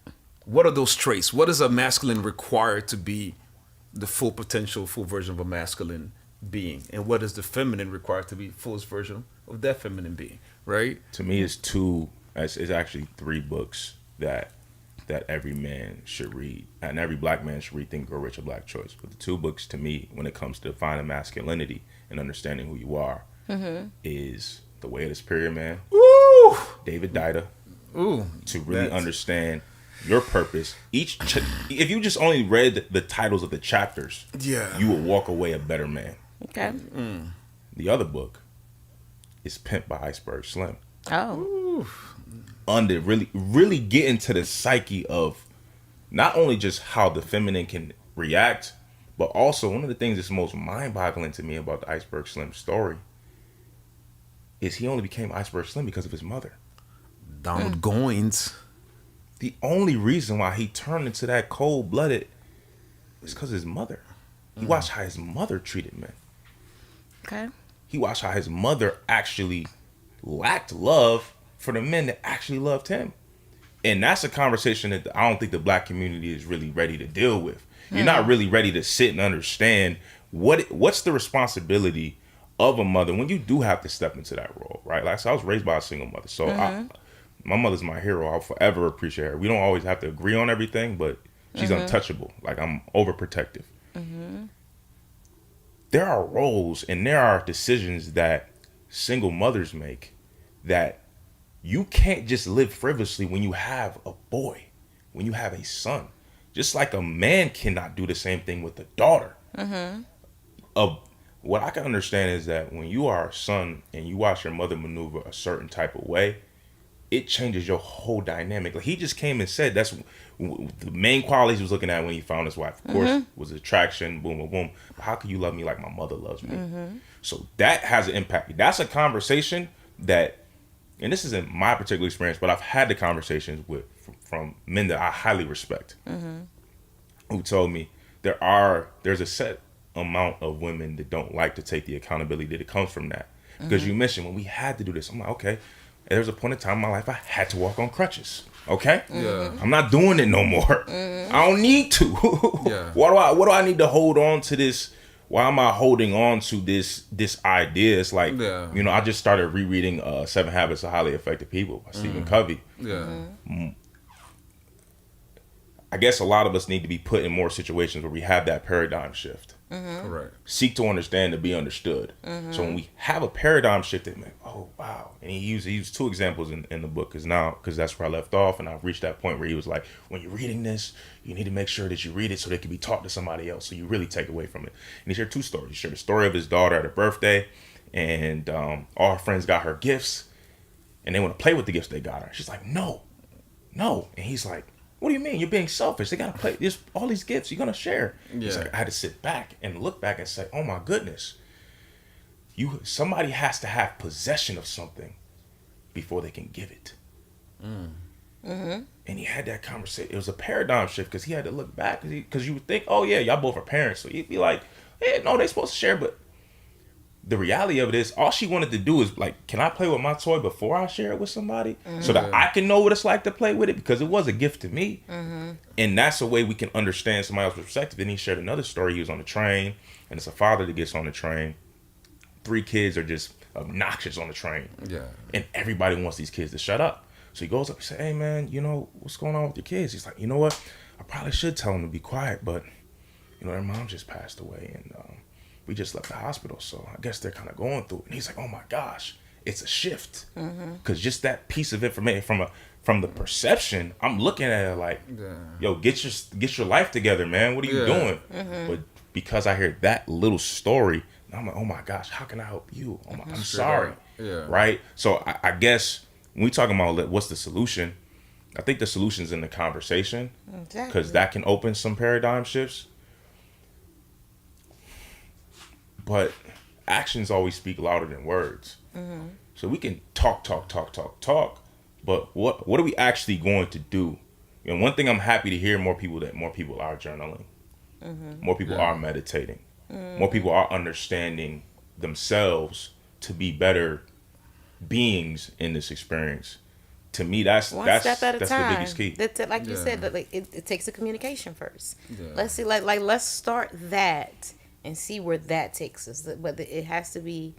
What are those traits? What is a masculine required to be the full potential, full version of a masculine being? And what is the feminine required to be fullest version of that feminine being? Right? To me, it's actually 3 books that every man should read, and every black man should read. Think and Grow Rich, A Black Choice. But the 2 books to me, when it comes to defining masculinity and understanding who you are, is The Way of the Superior Man, Woo! David Dida, Ooh. to really That's- understand your purpose. If you just only read the titles of the chapters, Yeah. you will walk away a better man. Okay. The other book is Pimp by Iceberg Slim. Oh. Under really get into the psyche of not only just how the feminine can react, but also one of the things that's most mind-boggling to me about the Iceberg Slim story is he only became Iceberg Slim because of his mother. Donald Goines. The only reason why he turned into that cold-blooded is because of his mother. He watched how his mother treated men. Okay. He watched how his mother actually lacked love for the men that actually loved him. And that's a conversation that I don't think the black community is really ready to deal with. You're not really ready to sit and understand what's the responsibility of a mother when you do have to step into that role, right? Like, so I was raised by a single mother. So my mother's my hero. I'll forever appreciate her. We don't always have to agree on everything, but she's untouchable. Like, I'm overprotective. There are roles and there are decisions that single mothers make that you can't just live frivolously when you have a boy, when you have a son. Just like a man cannot do the same thing with a daughter. What I can understand is that when you are a son and you watch your mother maneuver a certain type of way, it changes your whole dynamic. Like, he just came and said that's the main qualities he was looking at when he found his wife. Of course, was attraction, boom, boom, boom. But how can you love me like my mother loves me? So that has an impact. That's a conversation that, and this isn't my particular experience, but I've had the conversations from men that I highly respect, who told me there's a set amount of women that don't like to take the accountability that comes from that. Because you mentioned when we had to do this, I'm like, okay. There was a point in time in my life I had to walk on crutches. Okay? Yeah. I'm not doing it no more. I don't need to. Yeah. What do I need to hold on to this? Why am I holding on to this idea? It's like, I just started rereading 7 Habits of Highly Effective People by Stephen Covey. Yeah. I guess a lot of us need to be put in more situations where we have that paradigm shift. Correct. Seek to understand to be understood. So when we have a paradigm shift, it's like, oh wow. And he used 2 examples in the book because that's where I left off, and I've reached that point where he was like, when you're reading this, you need to make sure that you read it so they can be taught to somebody else, so you really take away from it. And he shared 2 stories. He shared the story of his daughter at her birthday, and all her friends got her gifts, and they want to play with the gifts they got her. She's like, no. And he's like, what do you mean? You're being selfish. They gotta play. There's all these gifts. You're gonna share. Yeah. It's like I had to sit back and look back and say, oh my goodness. somebody has to have possession of something before they can give it. And he had that conversation. It was a paradigm shift because he had to look back because you would think, oh yeah, y'all both are parents, so you'd be like, hey, no, they supposed to share. But the reality of it is, all she wanted to do is like, can I play with my toy before I share it with somebody, so that I can know what it's like to play with it, because it was a gift to me. And that's a way we can understand somebody else's perspective. And he shared another story. He was on the train, and it's a father that gets on the train. 3 kids are just obnoxious on the train. Yeah. And everybody wants these kids to shut up. So he goes up and says, hey man, what's going on with your kids? He's like, you know what? I probably should tell them to be quiet, but their mom just passed away, and we just left the hospital, so I guess they're kind of going through it. And he's like, oh my gosh, it's a shift. Because just that piece of information from the perception, I'm looking at it like, yo, get your life together, man. What are you doing? But because I hear that little story, I'm like, oh my gosh, how can I help you? I'm sorry. Right? So I guess when we talking about what's the solution, I think the solution's in the conversation, because that can open some paradigm shifts. But actions always speak louder than words. So we can talk, but what are we actually going to do? One thing I'm happy to hear, more people are journaling, more people are meditating, more people are understanding themselves to be better beings in this experience. To me, that's One step at a the time. biggest key. That's it, like you said, like it takes a communication first. Let's see, like let's start that and see where that takes us. But it has to be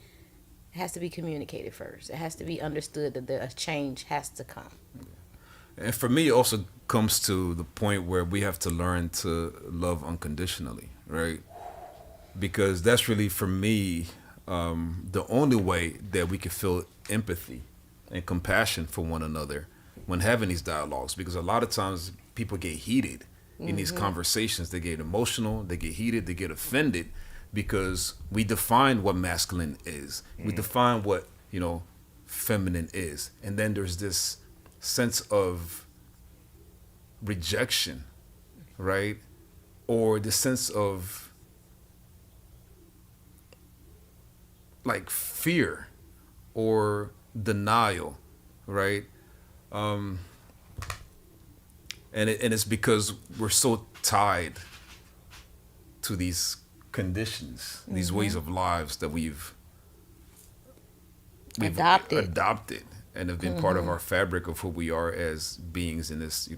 communicated first. It has to be understood that a change has to come. And for me, it also comes to the point where we have to learn to love unconditionally, right? Because that's really, for me, the only way that we can feel empathy and compassion for one another when having these dialogues. Because a lot of times people get heated in these conversations. They get emotional, they get heated, they get offended, because we define what masculine is. We define what, feminine is. And then there's this sense of rejection, right? Or the sense of like fear or denial, right? And it's because we're so tied to these conditions, these ways of lives that we've adopted and have been part of our fabric of who we are as beings in this,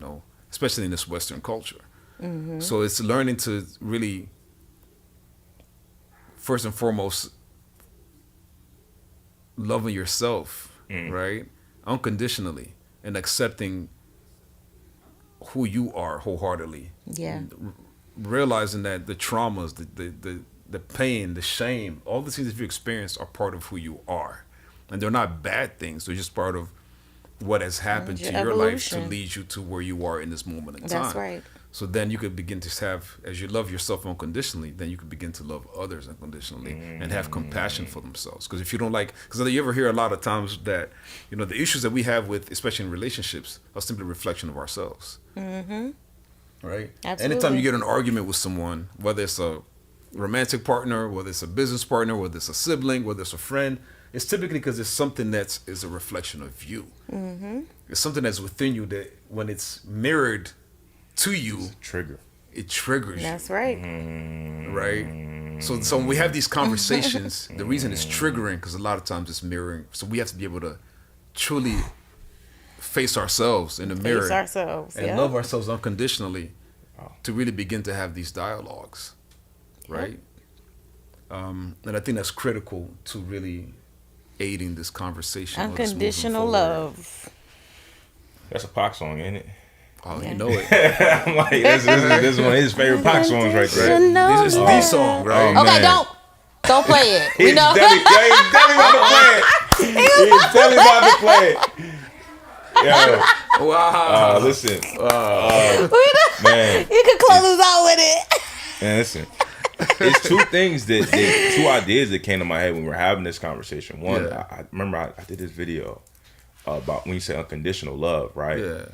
especially in this Western culture. So it's learning to really, first and foremost, loving yourself, right? Unconditionally, and accepting who you are wholeheartedly. Yeah. Realizing that the traumas, the pain, the shame, all the things that you experience are part of who you are. And they're not bad things. They're just part of what has happened to your life to lead you to where you are in this moment in time. That's right. So then you could begin to have, as you love yourself unconditionally, then you could begin to love others unconditionally and have compassion for themselves. Because if you don't because you ever hear a lot of times that, the issues that we have with, especially in relationships, are simply a reflection of ourselves. Right? Absolutely. Anytime you get an argument with someone, whether it's a romantic partner, whether it's a business partner, whether it's a sibling, whether it's a friend, it's typically because it's something that is a reflection of you. It's something that's within you that when it's mirrored to you, it triggers That's you. right. Right? So when we have these conversations, the reason it's triggering, because a lot of times it's mirroring. So we have to be able to truly face ourselves in the mirror and love ourselves unconditionally to really begin to have these dialogues. Right? And I think that's critical to really aiding this conversation. Unconditional love. That's a Pac song, ain't it? Oh, you know it. I'm like, this is one of his favorite Pac songs right there. This is the song, right? Oh, okay, don't play it. We know. He's definitely about to play it. Yo. Wow. Listen. Man. You can close us out with it. Man, listen. It's two things two ideas that came to my head when we were having this conversation. One, I remember I did this video about when you say unconditional love, right? Yeah.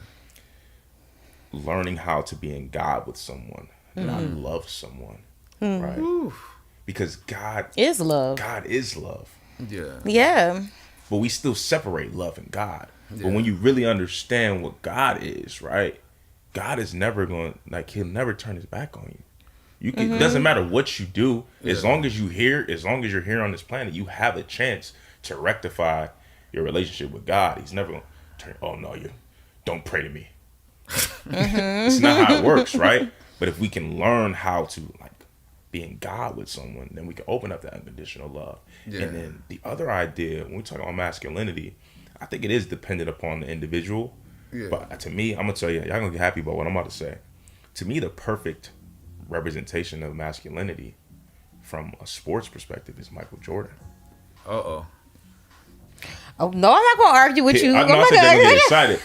Learning how to be in God with someone, not love someone, right? because God Is love. is love. Yeah. Yeah. But we still separate love and God. Yeah. But when you really understand what God is, right? God is never going, like, he'll never turn his back on you. You can, It doesn't matter what you do, as long as you're here on this planet, you have a chance to rectify your relationship with God. He's never going to turn, oh no, you don't pray to me. It's not how it works, right? But if we can learn how to, like, be in God with someone, then we can open up that unconditional love. Yeah. And then the other idea, when we talk about masculinity, I think it is dependent upon the individual. Yeah. But to me, I'm gonna tell you, y'all gonna get happy about what I'm about to say. To me, the perfect representation of masculinity from a sports perspective is Michael Jordan. Uh-oh. Oh no, I'm not gonna argue with you. I know I'm I not said they're gonna- gonna get excited.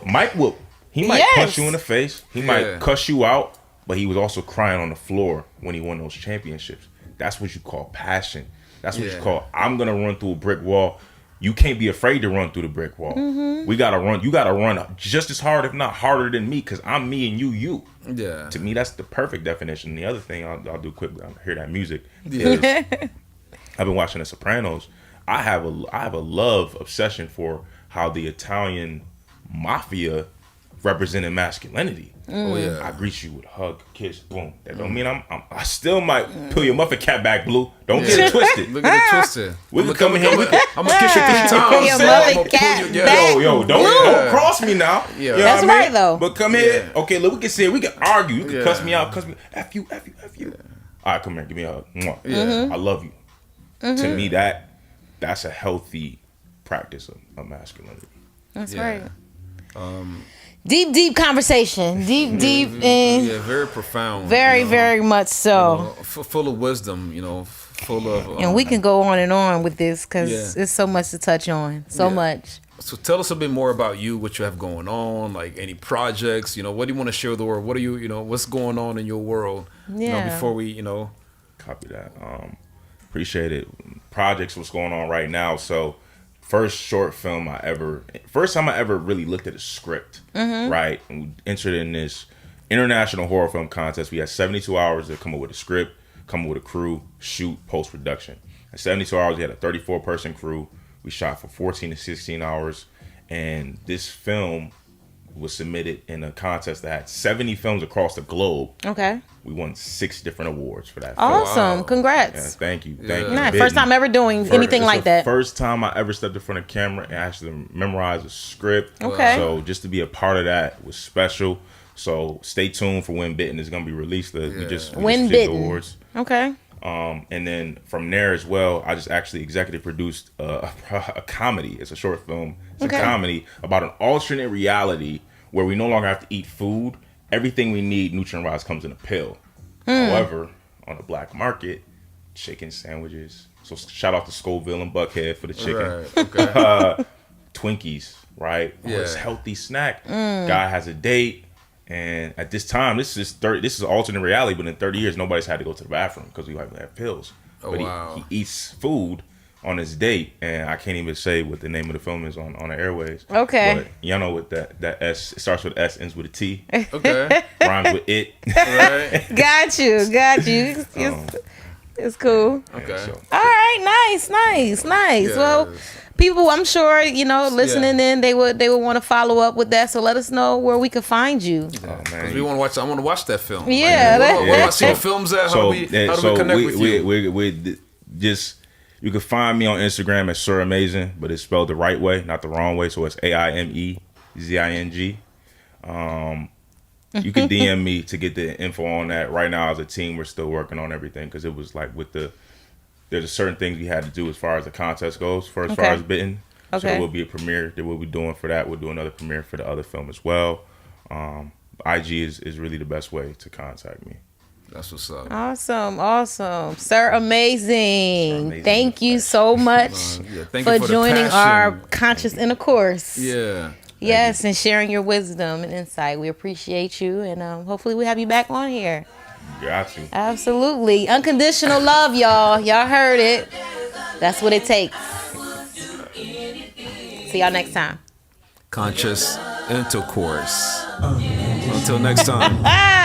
Mike will. He might Yes. punch you in the face. He Yeah. might cuss you out. But he was also crying on the floor when he won those championships. That's what you call passion. That's what you Yeah. call, I'm gonna run through a brick wall. You can't be afraid to run through the brick wall. We gotta run. You gotta run just as hard, if not harder than me, because I'm me and you. Yeah. To me, that's the perfect definition. The other thing I'll do quickly, I hear that music. Yeah. Is I've been watching The Sopranos. I have a love obsession for how the Italian mafia represented masculinity. Oh yeah. I greet you with a hug, kiss, boom. That don't mean I still might pull your muffin cap back, Blue. Don't get it twisted. Look at it twisted. We can come in here. I'm gonna kiss you 3 times. Pull your I'm mother gonna cat pull you- back. Yo, don't cross me now. Yeah. You know That's what I mean? right, though. But come here. Okay, look, we can say we can argue. You can Yeah. cuss me out, cuss me. F you. All right, come here, give me a hug. Mwah. Yeah. I love you. To me, that's a healthy practice of masculinity. That's Yeah. right. Deep conversation. Deep, and Yeah, very profound. very, you know, very much so. full of wisdom, full of. And we can go on and on with this because Yeah. it's so much to touch on. So Yeah. much. So tell us a bit more about you, what you have going on, like any projects, what do you want to share with the world? What are you, what's going on in your world? Yeah. Before we, Copy that. Appreciate it. Projects, what's going on right now. So first time I ever really looked at a script, right? And we entered in this international horror film contest. We had 72 hours to come up with a script, come up with a crew, shoot, post-production. In 72 hours, we had a 34-person crew. We shot for 14 to 16 hours. And this film was submitted in a contest that had 70 films across the globe. Okay. We won 6 different awards for that film. Awesome. Wow. Congrats. Yeah, thank you. Yeah. You. Nah, Bitten. first time ever doing anything It's like the that. First time I ever stepped in front of camera and actually memorized a script. Okay. So just to be a part of that was special. So stay tuned for When Bitten is going to be released. We just When did the Bitten. awards. Okay. And then from there as well, I just actually executive produced a comedy. It's a short film. It's Okay. a comedy about an alternate reality where we no longer have to eat food. Everything we need nutrient-wise comes in a pill. However, on the black market, chicken sandwiches. So shout out to Scoville and Buckhead for the chicken. right, okay. Twinkies, right? Yeah. It's a healthy snack. Guy has a date. And at this time, this is alternate reality, but in 30 years, nobody's had to go to the bathroom because we have pills. Oh, but wow. he eats food on his date, and I can't even say what the name of the film is on the airways. Okay. But y'all know what that S, it starts with S, ends with a T, Okay. rhymes with it. Right. Got you. It's cool. Okay. So, All right. Nice. Yes. Well, people, I'm sure, listening in, they would want to follow up with that. So let us know where we could find you. oh, man. 'Cause we want to watch. I want to watch that film. Yeah, Where do I see the films at? How do we connect with you? we just, you can find me on Instagram at Sir Aimezing, but it's spelled the right way, not the wrong way. So it's AIMEZING. You can DM me to get the info on that. Right now, as a team, we're still working on everything because it was like there's a certain things we had to do as far as the contest goes, as far as Bitten. So Okay. there will be a premiere that we'll be doing for that. We'll do another premiere for the other film as well. IG is really the best way to contact me. That's what's up. Awesome. Sir Aimezing. Aimezing. Thank you so much Thank for you for the joining passion. our Conscious Intercourse. Yeah. Yes, and sharing your wisdom and insight. We appreciate you, and hopefully we have you back on here. Got to. Absolutely. Unconditional love, y'all. Y'all heard it. That's what it takes. See y'all next time. Conscious Intercourse. Until next time. Ah!